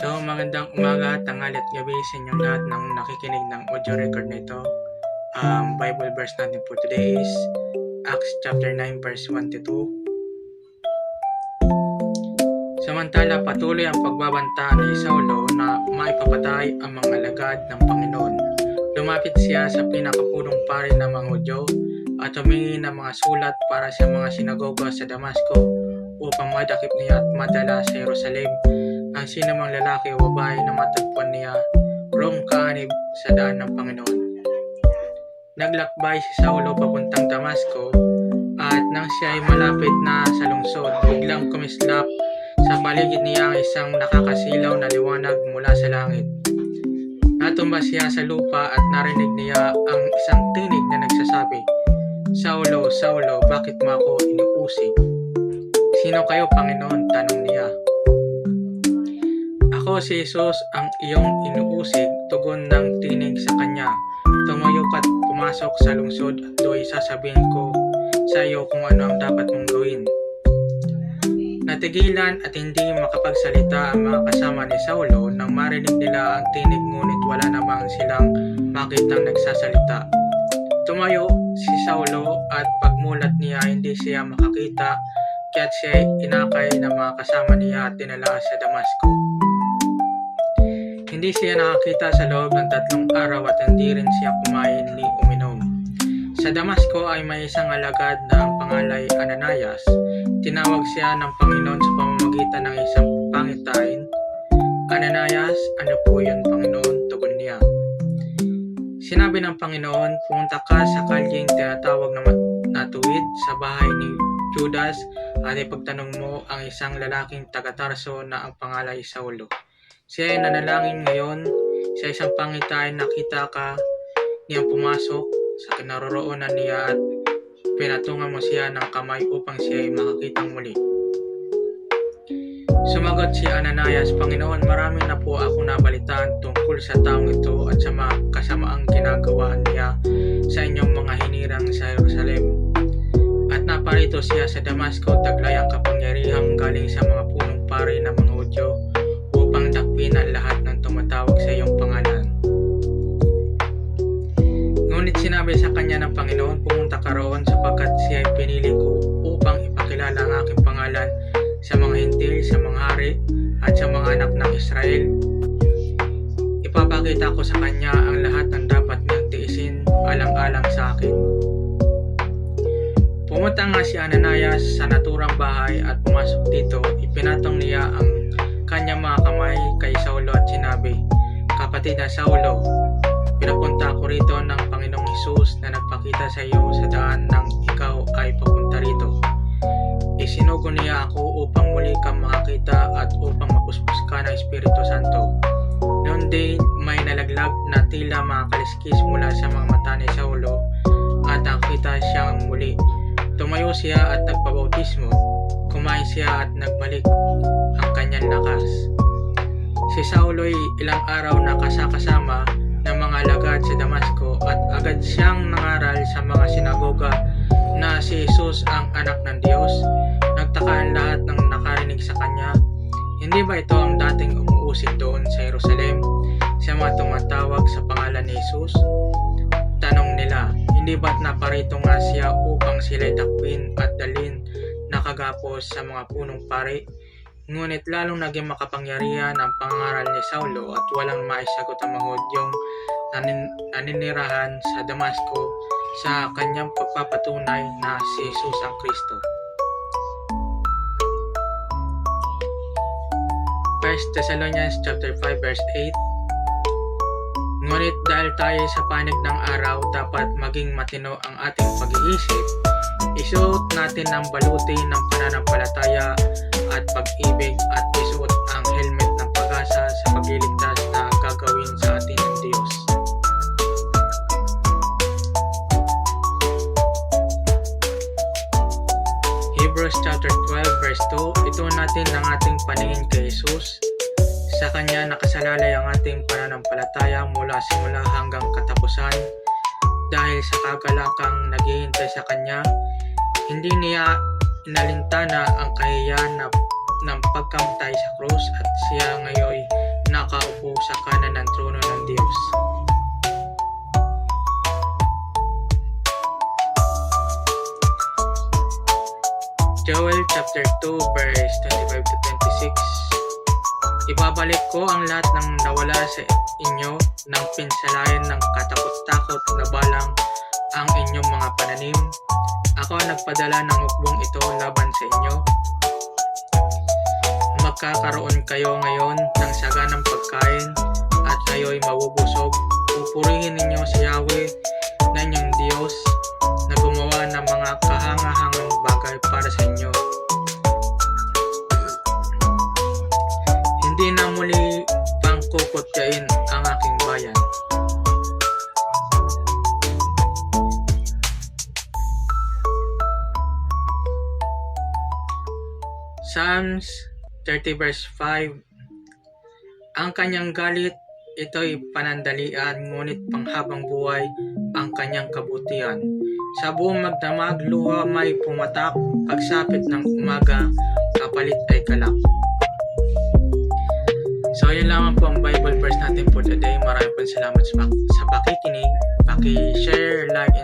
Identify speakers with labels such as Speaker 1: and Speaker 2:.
Speaker 1: So, magandang umaga, tanghali at gabi sa inyong lahat ng nakikinig ng audio record nito. Bible verse natin for today is Acts chapter 9 verse 1 to 2. Samantala, patuloy ang pagbabanta ni Saulo na maipapatay ang mga alagad ng Panginoon. Lumapit siya sa pinakapulong pari ng mga Hudyo at humingi ng mga sulat para sa mga sinagoga sa Damasco upang madakip niya at madala sa Jerusalem ang sinumang lalaki o babae na matagpuan niya roong kaanib sa daan ng Panginoon. Naglakbay si Saulo papuntang Damasco at nang siya ay malapit na sa lungsod, biglang kumislap sa paligid niya ang isang nakakasilaw na liwanag mula sa langit. Natumba siya sa lupa at narinig niya ang isang tinig na nagsasabi, "Saulo, Saulo, bakit mo ako inuusig?" "Sino kayo, Panginoon?" tanong niya. "Ako si Jesus ang iyong inuusig," tugon ng tinig sa kanya. "Tumayo ka't pumasok sa lungsod at do'y sasabihin ko sa iyo kung ano ang dapat mong gawin." Natigilan at hindi makapagsalita ang mga kasama ni Saulo nang marinig nila ang tinig, ngunit wala namang silang makitang nagsasalita. Tumayo si Saulo at pagmulat niya hindi siya makakita, kaya't siya ay inakay ng mga kasama niya at dinala sa Damasco. Hindi siya nakakita sa loob ng 3 araw at hindi rin siya kumain ni uminom. Sa Damasco ay may isang alagad na ang pangalay Ananias. Tinawag siya ng Panginoon sa pamamagitan ng isang pangitain. "Ananias, ano po yun, Panginoon?" tugon niya. Sinabi ng Panginoon, "Pumunta ka sa kalyeng tinatawag na Tuwid sa bahay ni Judas at ipagtanong mo ang isang lalaking taga-Tarso na ang pangalay Saulo. Siya ay nanalangin ngayon sa isang pangitain, nakita ka niyang pumasok sa kinaroroonan niya at pinatungan mo siya ng kamay upang siya ay makakitang muli." Sumagot si Ananias, "Panginoon, marami na po ako nabalitaan tungkol sa taong ito at sa mga kasamaang ginagawa niya sa inyong mga hinirang sa Jerusalem. At naparito siya sa Damasco, taglay ang kapangyarihang galing sa mga punong pari ng mga Hudyo upang dakpin ang lahat ng tumatawag sa iyong pangalan." Ngunit sinabi sa kanya ng Panginoon, "Pumunta ka roon sapagkat siya ay pinili ko upang ipakilala ang aking pangalan sa mga hintil, sa mga hari at sa mga anak ng Israel. Ipapakita ko sa kanya ang lahat ng dapat niyang tiisin alang-alang sa akin." Pumunta nga si Ananias sa naturang bahay at pumasok dito. Ipinatong niya ang kanyang mga kamay kay Saulo at sinabi, "Kapatid na Saulo, pinapunta ako rito ng Panginoong Hesus na nagpakita sa iyo sa daan nang ikaw ay papunta rito. Isinugo niya ako upang muli kang makakita at upang mapuspos ka ng Espiritu Santo." Noon din may nalaglag na tila mga kaliskis mula sa mga mata ni Saulo at nakita siyang muli. Tumayo siya at nagpabautismo. Kumain siya at nagbalik ang kanyang lakas. Si Saulo ay ilang araw na kasama ng mga alagad sa Damasco at agad siyang nangaral sa mga sinagoga na si Jesus ang anak ng Diyos. Nagtaka ang lahat ng nakarinig sa kanya. Hindi ba ito ang dating umuusig doon sa Jerusalem sa mga tumatawag sa pangalan ni Jesus? Tanong nila, hindi ba't naparito nga siya upang sila'y dakpin at dalhin nakagapos sa mga punong pari? Ngunit lalong naging makapangyarihan ang pangaral ni Saulo at walang maisagot ang mga Hudyong naninirahan sa Damasco sa kanyang pagpapatunay na si Jesus ang Kristo. 1 Thessalonians chapter 5 verse 8. Ngunit dahil tayo sa panig ng araw, dapat maging matino ang ating pag-iisip. Isuot natin ang baluti ng pananampalataya at pag-ibig at isuot ang helmet ng pag-asa sa pagliligtas na gagawin sa atin ng Diyos. Hebrews chapter 12 verse 2. Ito natin ang ating paningin kay Jesus. Sa kanya nakasalalay ang ating pananampalataya mula simula hanggang katapusan. Dahil sa kagalakang naghihintay sa kanya, hindi niya inalintana ang kahihiyan ng pagkamatay sa krus at siya ngayon nakaupo sa kanan ng trono ng Diyos. Joel chapter 2 verse 25 to 26. Ibabalik ko ang lahat ng nawala sa inyo ng pinsalayan ng katakot-takot na balang ang inyong mga pananim. Ako ang nagpadala ng hukbong ito laban sa inyo. Magkakaroon kayo ngayon ng saganang pagkain at kayo'y mabubusog. Pupurihin ninyo si Yahweh na inyong Diyos na gumawa ng mga kahangahangang bagay para sa inyo. Hindi na muli pang kukutyain ang aking bayan. Psalms 30 verse 5. Ang kanyang galit, ito'y panandalian, ngunit panghabang buhay ang kanyang kabutihan. Sa buong magdamag, luha may pumatak, pagsapit ng umaga, kapalit ay kalak. So, yun lamang po ang Bible verse natin for today. Maraming salamat sa pakikinig. Paki-share, like,